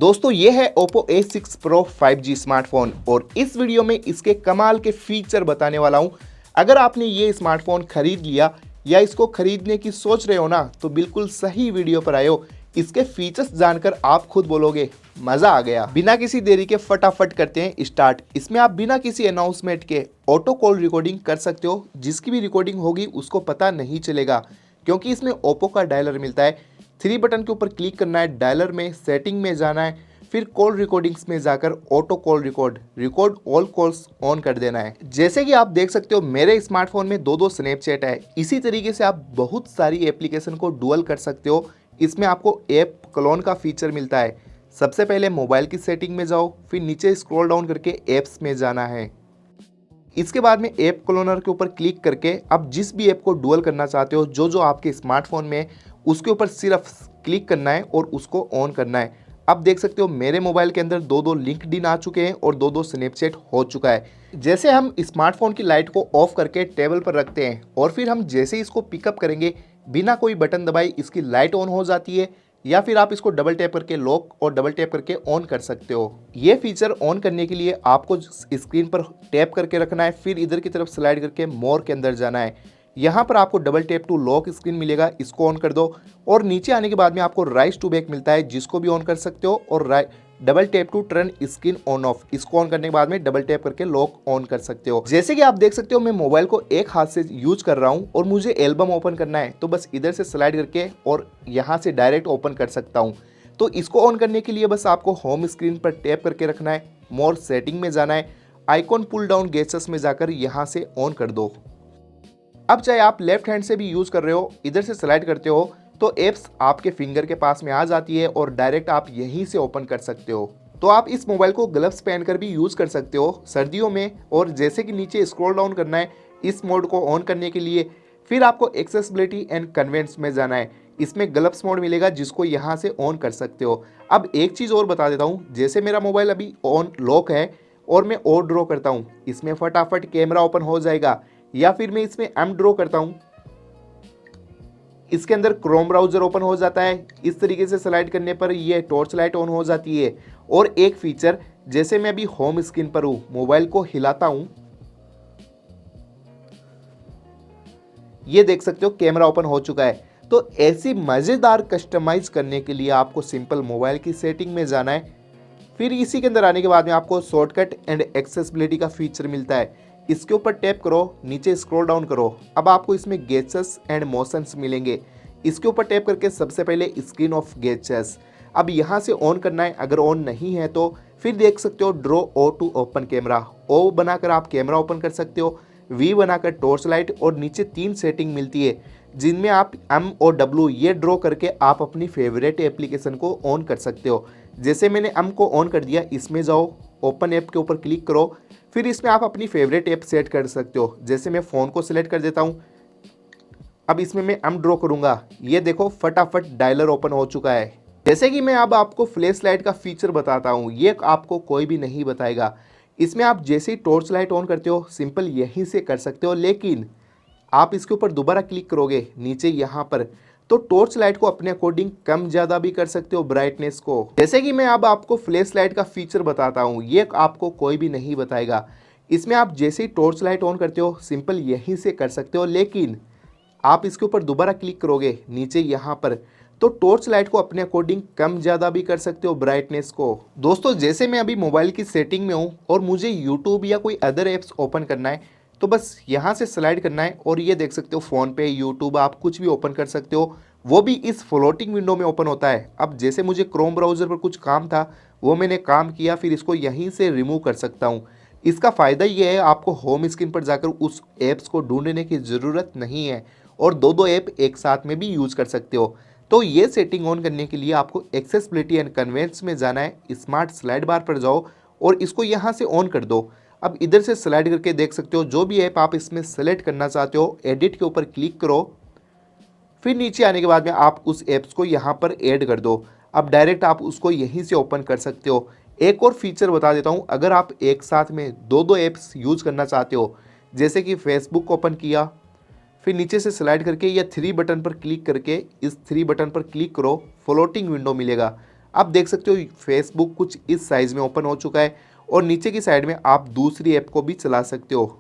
दोस्तों ये है Oppo A6 Pro 5G smartphone और इस वीडियो में इसके कमाल के फीचर बताने वाला हूं। अगर आपने ये स्मार्टफोन खरीद लिया या इसको खरीदने की सोच रहे हो ना, तो बिल्कुल सही वीडियो पर आए हो। इसके फीचर्स जानकर आप खुद बोलोगे मजा आ गया। बिना किसी देरी के फटाफट करते हैं स्टार्ट। इसमें आप बिना किसी अनाउंसमेंट के ऑटो कॉल रिकॉर्डिंग कर सकते हो। जिसकी भी रिकॉर्डिंग होगी उसको पता नहीं चलेगा, क्योंकि इसमें ओप्पो का डायलर मिलता है। 3 बटन के ऊपर क्लिक करना है, डायलर में सेटिंग में जाना है, फिर कॉल रिकॉर्डिंग्स में जाकर auto call record all calls on कर देना है। जैसे कि आप देख सकते हो मेरे स्मार्टफोन में दो स्नैपचैट है। इसी तरीके से आप बहुत सारी एप्लीकेशन को डुअल कर सकते हो। इसमें आपको ऐप क्लोन का फीचर मिलता है। सबसे पहले मोबाइल की सेटिंग में जाओ, फिर नीचे स्क्रॉल डाउन करके ऐप्स में जाना है। इसके बाद में ऐप क्लोनर के ऊपर क्लिक करके आप जिस भी ऐप को डुअल करना चाहते हो, जो आपके स्मार्टफोन में, उसके ऊपर सिर्फ क्लिक करना है और उसको ऑन करना है। अब देख सकते हो मेरे मोबाइल के अंदर दो लिंक्डइन आ चुके हैं और दो स्नैपचैट हो चुका है। जैसे हम स्मार्टफोन की लाइट को ऑफ करके टेबल पर रखते हैं और फिर हम जैसे ही इसको पिकअप करेंगे, बिना कोई बटन दबाए इसकी लाइट ऑन हो जाती है। या फिर आप इसको डबल टैप करके लॉक और डबल टैप करके ऑन कर सकते हो। ये फीचर ऑन करने के लिए आपको स्क्रीन पर टैप करके रखना है, फिर इधर की तरफ स्लाइड करके मोर के अंदर जाना है। यहाँ पर आपको double tap to lock screen मिलेगा, इसको ऑन कर दो। और नीचे आने के बाद में आपको राइज टू बैक मिलता है, जिसको भी ऑन कर सकते हो। और double tap to turn screen on off, इसको ऑन करने के बाद में डबल टैप करके लॉक ऑन कर सकते हो। जैसे कि आप देख सकते हो मैं मोबाइल को एक हाथ से यूज कर रहा हूं और मुझे एल्बम ओपन करना है, तो बस इधर से स्लाइड करके और यहां से डायरेक्ट ओपन कर सकता हूं। तो इसको ऑन करने के लिए बस आपको होम स्क्रीन पर टैप करके रखना है, मोर सेटिंग में जाना है, आइकॉन पुल डाउन गैसेस में जाकर यहां से ऑन कर दो। अब चाहे आप लेफ्ट हैंड से भी यूज कर रहे हो, इधर से स्लाइड करते हो तो एप्स आपके फिंगर के पास में आ जाती है और डायरेक्ट आप यहीं से ओपन कर सकते हो। तो आप इस मोबाइल को ग्लव्स पहनकर भी यूज कर सकते हो सर्दियों में। और जैसे कि नीचे स्क्रॉल डाउन करना है इस मोड को ऑन करने के लिए, फिर आपको एक्सेसिबिलिटी एंड कन्वेंस में जाना है। इसमें ग्लव्स मोड मिलेगा, जिसको यहाँ से ऑन कर सकते हो। अब एक चीज़ और बता देता हूँ, जैसे मेरा मोबाइल अभी ऑन लॉक है और मैं और ड्रॉ करता हूँ, इसमें फटाफट कैमरा ओपन हो जाएगा। या फिर मैं इसमें एम ड्रॉ करता हूँ, इसके अंदर क्रोम ब्राउजर ओपन हो जाता है। इस तरीके से स्लाइड करने पर ये टॉर्च लाइट ऑन हो जाती है। और एक फीचर, जैसे मैं अभी होम स्क्रीन पर हूं, मोबाइल को हिलाता हूं, ये देख सकते हो कैमरा ओपन हो चुका है। तो ऐसी मजेदार कस्टमाइज करने के लिए आपको सिंपल मोबाइल की सेटिंग में जाना है। फिर इसी के अंदर आने के बाद में आपको शॉर्टकट एंड एक्सेसिबिलिटी का फीचर मिलता है। इसके ऊपर टैप करो, नीचे स्क्रॉल डाउन करो। अब आपको इसमें गेजेस एंड मोशंस मिलेंगे। इसके ऊपर टैप करके सबसे पहले स्क्रीन ऑफ गेजेस, अब यहाँ से ऑन करना है। अगर ऑन नहीं है तो फिर देख सकते हो draw O to open camera, O बनाकर आप कैमरा ओपन कर सकते हो, वी बनाकर टॉर्च लाइट। और नीचे 3 सेटिंग मिलती है, जिनमें आप एम और डब्ल्यू ये ड्रॉ करके आप अपनी फेवरेट एप्लीकेशन को ऑन कर सकते हो। जैसे मैंने एम को ऑन कर दिया, इसमें जाओ, ओपन ऐप के ऊपर क्लिक करो, फिर इसमें आप अपनी फेवरेट ऐप सेट कर सकते हो। जैसे मैं फ़ोन को सिलेक्ट कर देता हूँ। अब इसमें मैं एम ड्रॉ करूँगा, ये देखो फटाफट डायलर ओपन हो चुका है। जैसे कि मैं अब आपको फ्लैश लाइट का फीचर बताता हूँ, ये आपको कोई भी नहीं बताएगा। इसमें आप जैसे ही टॉर्च लाइट ऑन करते हो, सिंपल यहीं से कर सकते हो, लेकिन आप इसके ऊपर दोबारा क्लिक करोगे नीचे यहाँ पर, तो टॉर्च लाइट को अपने अकॉर्डिंग कम ज़्यादा भी कर सकते हो ब्राइटनेस को। जैसे कि मैं अब आपको फ्लैश लाइट का फीचर बताता हूँ, ये आपको कोई भी नहीं बताएगा। इसमें आप जैसे ही टॉर्च लाइट ऑन करते हो, सिंपल यहीं से कर सकते हो, लेकिन आप इसके ऊपर दोबारा क्लिक करोगे नीचे यहाँ पर, तो टॉर्च लाइट को अपने अकॉर्डिंग कम ज़्यादा भी कर सकते हो ब्राइटनेस को। दोस्तों जैसे मैं अभी मोबाइल की सेटिंग में हूँ और मुझे यूट्यूब या कोई अदर ऐप्स ओपन करना है, तो बस यहाँ से स्लाइड करना है और ये देख सकते हो फ़ोन पे यूट्यूब आप कुछ भी ओपन कर सकते हो, वो भी इस फ्लोटिंग विंडो में ओपन होता है। अब जैसे मुझे क्रोम ब्राउज़र पर कुछ काम था, वो मैंने काम किया, फिर इसको यहीं से रिमूव कर सकता हूँ। इसका फ़ायदा ये है, आपको होम स्क्रीन पर जाकर उस ऐप्स को ढूंढने की ज़रूरत नहीं है और दो ऐप एक साथ में भी यूज़ कर सकते हो। तो ये सेटिंग ऑन करने के लिए आपको एक्सेसिबिलिटी एंड कन्वेंस में जाना है, स्मार्ट स्लाइड बार पर जाओ और इसको यहाँ से ऑन कर दो। अब इधर से स्लाइड करके देख सकते हो जो भी ऐप आप इसमें सेलेक्ट करना चाहते हो, एडिट के ऊपर क्लिक करो, फिर नीचे आने के बाद में आप उस ऐप्स को यहाँ पर ऐड कर दो। अब डायरेक्ट आप उसको यहीं से ओपन कर सकते हो। एक और फीचर बता देता हूँ, अगर आप एक साथ में दो ऐप्स यूज़ करना चाहते हो, जैसे कि फेसबुक ओपन किया, फिर नीचे से स्लाइड करके या 3 बटन पर क्लिक करके इस 3 बटन पर क्लिक करो, फ्लोटिंग विंडो मिलेगा। आप देख सकते हो फेसबुक कुछ इस साइज़ में ओपन हो चुका है और नीचे की साइड में आप दूसरी ऐप को भी चला सकते हो।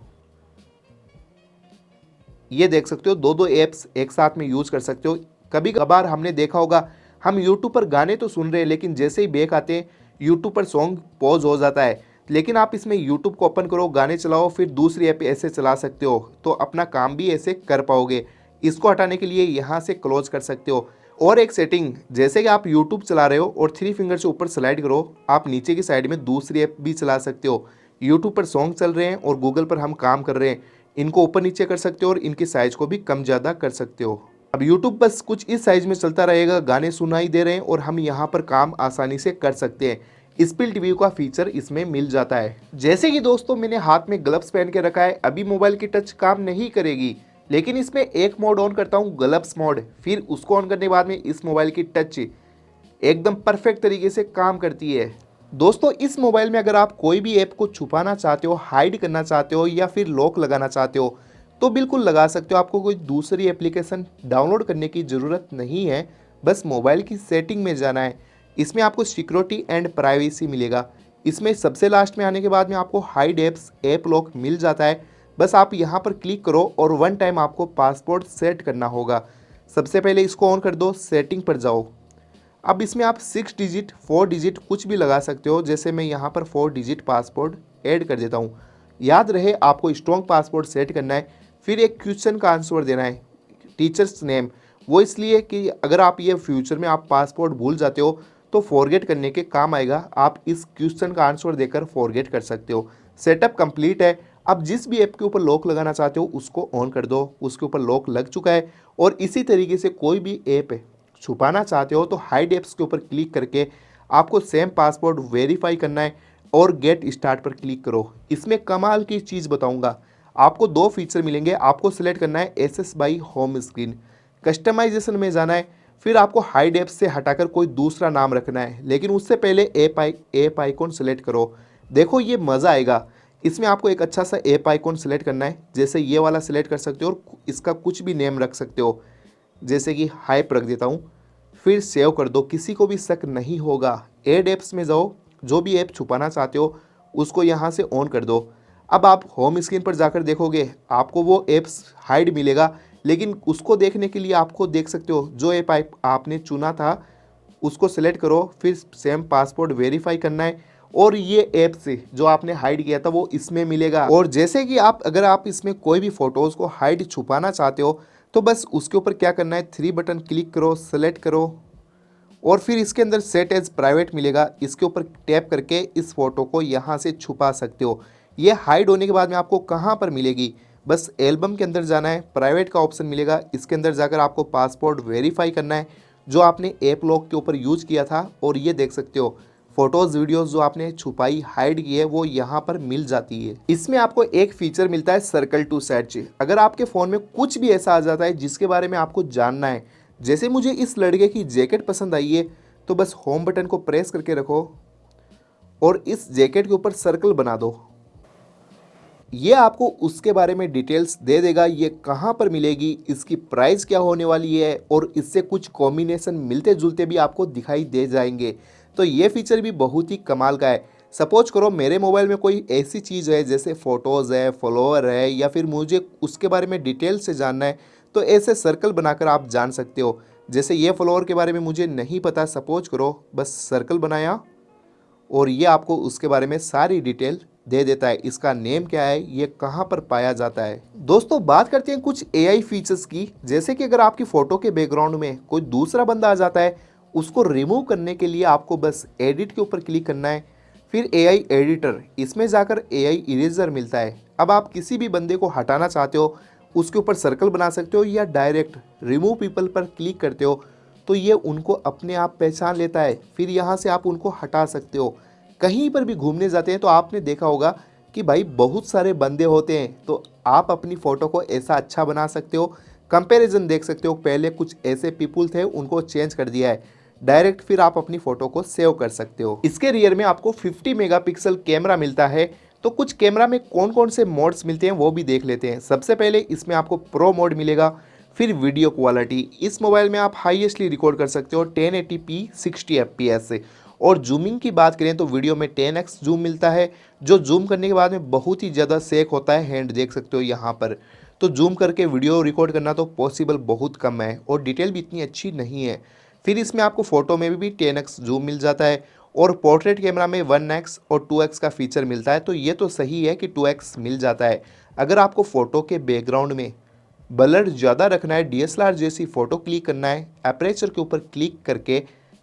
ये देख सकते हो दो दो ऐप्स एक साथ में यूज़ कर सकते हो। कभी कभार हमने देखा होगा हम यूट्यूब पर गाने तो सुन रहे हैं लेकिन जैसे ही बैक आते हैं यूट्यूब पर सॉन्ग पॉज हो जाता है। लेकिन आप इसमें यूट्यूब को ओपन करो, गाने चलाओ, फिर दूसरी ऐप ऐसे चला सकते हो, तो अपना काम भी ऐसे कर पाओगे। इसको हटाने के लिए यहाँ से क्लोज कर सकते हो। और एक सेटिंग, जैसे कि आप यूट्यूब चला रहे हो और 3 फिंगर से ऊपर स्लाइड करो, आप नीचे की साइड में दूसरी ऐप भी चला सकते हो। यूट्यूब पर सॉन्ग चल रहे हैं और गूगल पर हम काम कर रहे हैं, इनको ऊपर नीचे कर सकते हो और इनकी साइज को भी कम ज़्यादा कर सकते हो। अब यूट्यूब बस कुछ इस साइज में चलता रहेगा, गाने सुनाई दे रहे हैं और हम यहाँ पर काम आसानी से कर सकते हैं। स्प्लिट व्यू का फीचर इसमें मिल जाता है। जैसे कि दोस्तों मैंने हाथ में ग्लव्स पहन के रखा है, अभी मोबाइल की टच काम नहीं करेगी, लेकिन इसमें एक मोड ऑन करता हूँ, ग्लव्स मोड, फिर उसको ऑन करने के बाद में इस मोबाइल की टच एकदम परफेक्ट तरीके से काम करती है। दोस्तों इस मोबाइल में अगर आप कोई भी ऐप को छुपाना चाहते हो, हाइड करना चाहते हो या फिर लॉक लगाना चाहते हो तो बिल्कुल लगा सकते हो। आपको कोई दूसरी एप्लीकेशन डाउनलोड करने की ज़रूरत नहीं है, बस मोबाइल की सेटिंग में जाना है। इसमें आपको सिक्योरिटी एंड प्राइवेसी मिलेगा। इसमें सबसे लास्ट में आने के बाद में आपको हाइड ऐप्स, ऐप लॉक मिल जाता है। बस आप यहाँ पर क्लिक करो और वन टाइम आपको पासवर्ड सेट करना होगा। सबसे पहले इसको ऑन कर दो, सेटिंग पर जाओ। अब इसमें आप 6 डिजिट 4 डिजिट कुछ भी लगा सकते हो, जैसे मैं यहाँ पर 4 डिजिट पासवर्ड ऐड कर देता हूँ। याद रहे आपको स्ट्रॉन्ग पासवर्ड सेट करना है। फिर एक क्वेश्चन का आंसर देना है, टीचर्स नेम, वो इसलिए कि अगर आप ये फ्यूचर में आप पासवर्ड भूल जाते हो तो फॉरगेट करने के काम आएगा। आप इस क्वेश्चन का आंसर देकर फॉरगेट कर सकते हो। सेटअप कंप्लीट है। अब जिस भी ऐप के ऊपर लॉक लगाना चाहते हो उसको ऑन कर दो, उसके ऊपर लॉक लग चुका है। और इसी तरीके से कोई भी ऐप छुपाना चाहते हो तो हाइड ऐप्स के ऊपर क्लिक करके आपको सेम पासवर्ड वेरीफाई करना है और गेट स्टार्ट पर क्लिक करो। इसमें कमाल की चीज़ बताऊंगा, आपको 2 फीचर मिलेंगे। आपको सिलेक्ट करना है SS by home screen, customisation में जाना है, फिर आपको हाइड ऐप्स से हटाकर कोई दूसरा नाम रखना है, लेकिन उससे पहले ऐप आइकॉन सेलेक्ट करो। देखो ये मज़ा आएगा। इसमें आपको एक अच्छा सा ऐप आइकॉन सेलेक्ट करना है, जैसे ये वाला सेलेक्ट कर सकते हो और इसका कुछ भी नेम रख सकते हो, जैसे कि हाइप रख देता हूँ। फिर सेव कर दो, किसी को भी शक नहीं होगा। ऐड ऐप्स में जाओ, जो भी ऐप छुपाना चाहते हो उसको यहाँ से ऑन कर दो। अब आप होम स्क्रीन पर जाकर देखोगे आपको वो ऐप्स हाइड मिलेगा, लेकिन उसको देखने के लिए आपको देख सकते हो जो ऐप आपने चुना था उसको सेलेक्ट करो, फिर सेम पासवर्ड वेरीफाई करना है और ये ऐप से जो आपने हाइड किया था वो इसमें मिलेगा। और जैसे कि अगर आप इसमें कोई भी फ़ोटोज़ को हाइड छुपाना चाहते हो तो बस उसके ऊपर क्या करना है, 3 बटन क्लिक करो, सेलेक्ट करो और फिर इसके अंदर सेट एज प्राइवेट मिलेगा, इसके ऊपर टैप करके इस फोटो को यहाँ से छुपा सकते हो। ये हाइड होने के बाद में आपको कहाँ पर मिलेगी, बस एल्बम के अंदर जाना है, प्राइवेट का ऑप्शन मिलेगा, इसके अंदर जाकर आपको पासवर्ड वेरीफाई करना है जो आपने ऐप लॉक के ऊपर यूज किया था। और ये देख सकते हो फोटोज़ वीडियोज़ जो आपने छुपाई हाइड की है वो यहाँ पर मिल जाती है। इसमें आपको एक फीचर मिलता है सर्कल टू सर्च। अगर आपके फ़ोन में कुछ भी ऐसा आ जाता है जिसके बारे में आपको जानना है, जैसे मुझे इस लड़के की जैकेट पसंद आई है, तो बस होम बटन को प्रेस करके रखो और इस जैकेट के ऊपर सर्कल बना दो। ये आपको उसके बारे में डिटेल्स दे देगा, ये कहाँ पर मिलेगी, इसकी प्राइस क्या होने वाली है और इससे कुछ कॉम्बिनेशन मिलते जुलते भी आपको दिखाई दे जाएंगे। तो ये फीचर भी बहुत ही कमाल का है। सपोज करो मेरे मोबाइल में कोई ऐसी चीज़ है जैसे फ़ोटोज़ है, फॉलोअर है या फिर मुझे उसके बारे में डिटेल से जानना है, तो ऐसे सर्कल बनाकर आप जान सकते हो। जैसे ये फॉलोअर के बारे में मुझे नहीं पता, सपोज करो बस सर्कल बनाया और ये आपको उसके बारे में सारी डिटेल दे देता है, इसका नेम क्या है, ये कहाँ पर पाया जाता है। दोस्तों बात करते हैं कुछ एआई फीचर्स की, जैसे कि अगर आपकी फ़ोटो के बैकग्राउंड में कोई दूसरा बंदा आ जाता है, उसको रिमूव करने के लिए आपको बस एडिट के ऊपर क्लिक करना है, फिर एआई एडिटर, इसमें जाकर एआई इरेजर मिलता है। अब आप किसी भी बंदे को हटाना चाहते हो उसके ऊपर सर्कल बना सकते हो या डायरेक्ट रिमूव पीपल पर क्लिक करते हो तो ये उनको अपने आप पहचान लेता है, फिर यहाँ से आप उनको हटा सकते हो। कहीं पर भी घूमने जाते हैं तो आपने देखा होगा कि भाई बहुत सारे बंदे होते हैं, तो आप अपनी फ़ोटो को ऐसा अच्छा बना सकते हो। कंपैरिजन देख सकते हो, पहले कुछ ऐसे पीपल थे उनको चेंज कर दिया है डायरेक्ट, फिर आप अपनी फ़ोटो को सेव कर सकते हो। इसके रियर में आपको 50 मेगापिक्सल कैमरा मिलता है। तो कुछ कैमरा में कौन कौन से मोड्स मिलते हैं वो भी देख लेते हैं। सबसे पहले इसमें आपको प्रो मोड मिलेगा, फिर वीडियो क्वालिटी, इस मोबाइल में आप हाईएस्टली रिकॉर्ड कर सकते हो 1080p 60 fps से। और जूमिंग की बात करें तो वीडियो में 10x जूम मिलता है, जो जूम करने के बाद में बहुत ही ज़्यादा सेक होता है, हैंड देख सकते हो यहाँ पर। तो जूम करके वीडियो रिकॉर्ड करना तो पॉसिबल बहुत कम है और डिटेल भी इतनी अच्छी नहीं है। फिर इसमें आपको फ़ोटो में भी 10x जूम मिल जाता है और पोर्ट्रेट कैमरा में 1x और 2x का फीचर मिलता है। तो ये तो सही है कि 2x मिल जाता है। अगर आपको फ़ोटो के बैकग्राउंड में ब्लर ज़्यादा रखना है, डीएसएलआर जैसी फ़ोटो क्लिक करना है, अपर्चर के ऊपर क्लिक करके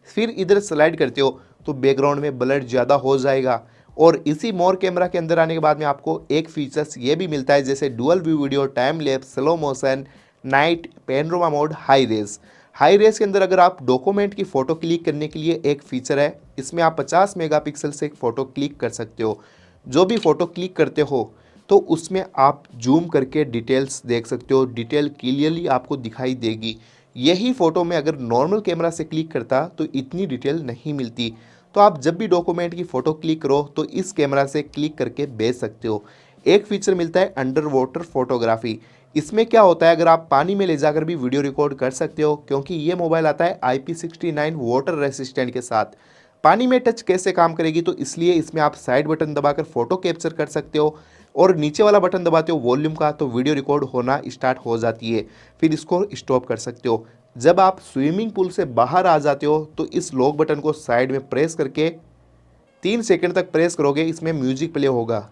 फिर इधर स्लाइड करते हो तो बैकग्राउंड में ब्लर ज़्यादा हो जाएगा। और इसी मोर कैमरा के अंदर आने के बाद में आपको एक फीचर्स ये भी मिलता है जैसे dual view video, time lapse, slow motion, night, panorama mode, high res. High res के अंदर अगर आप डॉक्यूमेंट की फ़ोटो क्लिक करने के लिए एक फ़ीचर है, इसमें आप 50 मेगापिक्सल से एक फ़ोटो क्लिक कर सकते हो। जो भी फ़ोटो क्लिक करते हो तो उसमें आप जूम करके डिटेल्स देख सकते हो, डिटेल क्लियरली आपको दिखाई देगी। यही फ़ोटो में अगर नॉर्मल कैमरा से क्लिक करता तो इतनी डिटेल नहीं मिलती। तो आप जब भी डॉक्यूमेंट की फ़ोटो क्लिक करो तो इस कैमरा से क्लिक करके भेज सकते हो। एक फीचर मिलता है अंडर वाटर फोटोग्राफी। इसमें क्या होता है, अगर आप पानी में ले जाकर भी वीडियो रिकॉर्ड कर सकते हो, क्योंकि ये मोबाइल आता है IP69 वाटर रेसिस्टेंट के साथ। पानी में टच कैसे काम करेगी, तो इसलिए इसमें आप साइड बटन दबाकर फ़ोटो कैप्चर कर सकते हो और नीचे वाला बटन दबाते हो वॉल्यूम का तो वीडियो रिकॉर्ड होना स्टार्ट हो जाती है। फिर इसको स्टॉप कर सकते हो। जब आप स्विमिंग पूल से बाहर आ जाते हो तो इस लॉक बटन को साइड में प्रेस करके 3 सेकंड तक प्रेस करोगे, इसमें म्यूजिक प्ले होगा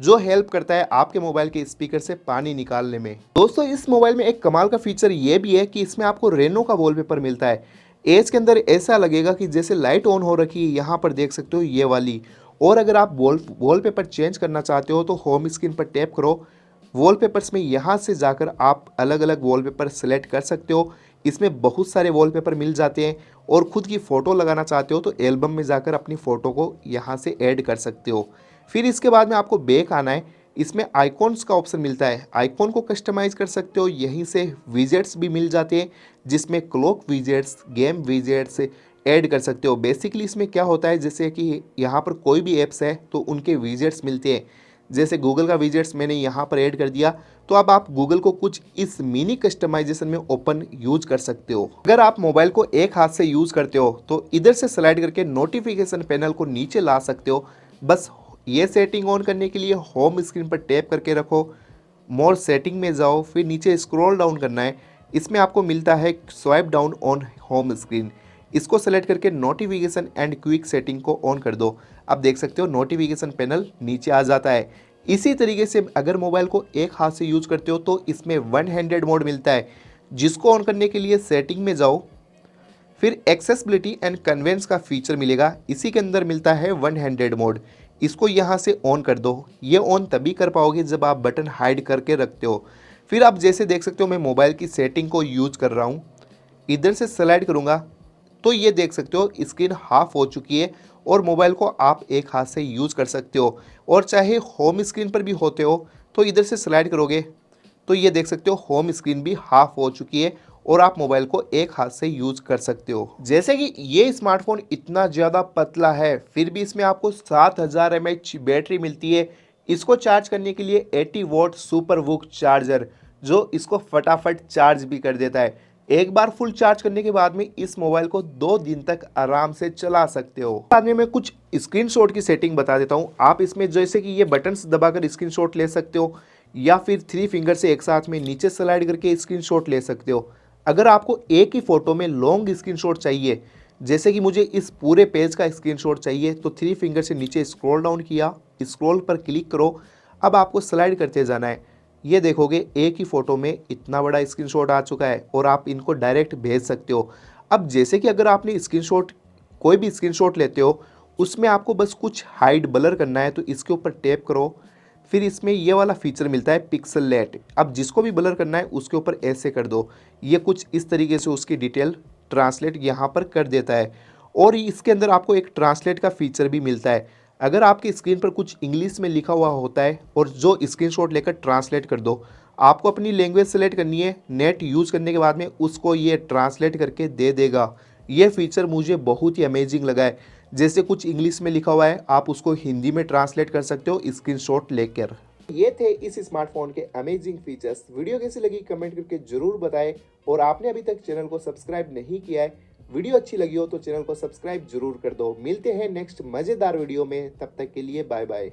जो हेल्प करता है आपके मोबाइल के स्पीकर से पानी निकालने में। दोस्तों, इस मोबाइल में एक कमाल का फीचर ये भी है कि इसमें आपको रेनो का वॉलपेपर मिलता है। एज के अंदर ऐसा लगेगा कि जैसे लाइट ऑन हो रखी है, यहाँ पर देख सकते हो ये वाली। और अगर आप वॉलपेपर चेंज करना चाहते हो तो होम स्क्रीन पर टैप करो, वॉलपेपर्स में यहाँ से जाकर आप अलग अलग वॉलपेपर सेलेक्ट कर सकते हो। इसमें बहुत सारे वॉलपेपर मिल जाते हैं और ख़ुद की फ़ोटो लगाना चाहते हो तो एल्बम में जाकर अपनी फ़ोटो को यहाँ से ऐड कर सकते हो। फिर इसके बाद में आपको बैक आना है, इसमें आइकॉन्स का ऑप्शन मिलता है, आइकॉन को कस्टमाइज़ कर सकते हो। यहीं से विजेट्स भी मिल जाते हैं जिसमें clock widgets, game widgets add कर सकते हो। बेसिकली इसमें क्या होता है, जैसे कि यहाँ पर कोई भी ऐप्स है तो उनके विजेट्स मिलते हैं। जैसे गूगल का विजेट्स मैंने यहाँ पर ऐड कर दिया तो अब आप गूगल को कुछ इस मिनी कस्टमाइजेशन में ओपन यूज कर सकते हो। अगर आप मोबाइल को एक हाथ से यूज़ करते हो तो इधर से स्लाइड करके नोटिफिकेशन पैनल को नीचे ला सकते हो। बस ये सेटिंग ऑन करने के लिए होम स्क्रीन पर टैप करके रखो, मोर सेटिंग में जाओ, फिर नीचे स्क्रॉल डाउन करना है। इसमें आपको मिलता है swipe down on home screen, इसको सेलेक्ट करके नोटिफिकेशन एंड क्विक सेटिंग को ऑन कर दो। अब देख सकते हो नोटिफिकेशन पैनल नीचे आ जाता है। इसी तरीके से अगर मोबाइल को एक हाथ से यूज करते हो तो इसमें वन हैंडेड मोड मिलता है, जिसको ऑन करने के लिए सेटिंग में जाओ, फिर एक्सेसिबिलिटी एंड कन्वेंस का फीचर मिलेगा, इसी के अंदर मिलता है वन हैंडेड मोड। इसको यहाँ से ऑन कर दो। ये ऑन तभी कर पाओगे जब आप बटन हाइड करके रखते हो। फिर आप जैसे देख सकते हो मैं मोबाइल की सेटिंग को यूज कर रहा हूँ, इधर से स्लाइड करूँगा तो ये देख सकते हो स्क्रीन हाफ हो चुकी है और मोबाइल को आप एक हाथ से यूज़ कर सकते हो। और चाहे होम स्क्रीन पर भी होते हो तो इधर से स्लाइड करोगे तो ये देख सकते हो होम स्क्रीन भी हाफ हो चुकी है और आप मोबाइल को एक हाथ से यूज कर सकते हो। जैसे कि ये स्मार्टफोन इतना ज़्यादा पतला है फिर भी इसमें आपको 7000 mAh बैटरी मिलती है। इसको चार्ज करने के लिए 80 वॉट सुपर वुक चार्जर जो इसको फटाफट चार्ज भी कर देता है। एक बार फुल चार्ज करने के बाद में इस मोबाइल को 2 दिन तक आराम से चला सकते हो। बाद में मैं कुछ स्क्रीनशॉट की सेटिंग बता देता हूँ। आप इसमें जैसे कि ये बटन्स दबाकर स्क्रीनशॉट ले सकते हो या फिर 3 फिंगर से एक साथ में नीचे स्लाइड करके स्क्रीनशॉट ले सकते हो। अगर आपको एक ही फ़ोटो में लॉन्ग स्क्रीनशॉट चाहिए, जैसे कि मुझे इस पूरे पेज का स्क्रीनशॉट चाहिए, तो 3 फिंगर से नीचे स्क्रॉल डाउन किया, स्क्रॉल पर क्लिक करो, अब आपको स्लाइड करते जाना है। ये देखोगे एक ही फ़ोटो में इतना बड़ा स्क्रीनशॉट आ चुका है और आप इनको डायरेक्ट भेज सकते हो। अब जैसे कि अगर आपने स्क्रीनशॉट कोई भी स्क्रीनशॉट लेते हो उसमें आपको बस कुछ हाइड ब्लर करना है तो इसके ऊपर टैप करो, फिर इसमें ये वाला फीचर मिलता है पिक्सेलेट। अब जिसको भी ब्लर करना है उसके ऊपर ऐसे कर दो, ये कुछ इस तरीके से उसकी डिटेल ट्रांसलेट यहाँ पर कर देता है। और इसके अंदर आपको एक ट्रांसलेट का फीचर भी मिलता है। अगर आपकी स्क्रीन पर कुछ इंग्लिश में लिखा हुआ होता है और जो स्क्रीनशॉट लेकर ट्रांसलेट कर दो, आपको अपनी लैंग्वेज सेलेक्ट करनी है, नेट यूज़ करने के बाद में उसको ये ट्रांसलेट करके दे देगा। ये फीचर मुझे बहुत ही अमेजिंग लगा है। जैसे कुछ इंग्लिश में लिखा हुआ है आप उसको हिंदी में ट्रांसलेट कर सकते हो स्क्रीनशॉट लेकर। ये थे इस स्मार्टफोन के अमेजिंग फीचर्स। वीडियो कैसी लगी कमेंट करके जरूर बताएं और आपने अभी तक चैनल को सब्सक्राइब नहीं किया है, वीडियो अच्छी लगी हो तो चैनल को सब्सक्राइब जरूर कर दो। मिलते हैं नेक्स्ट मजेदार वीडियो में, तब तक के लिए बाय बाय।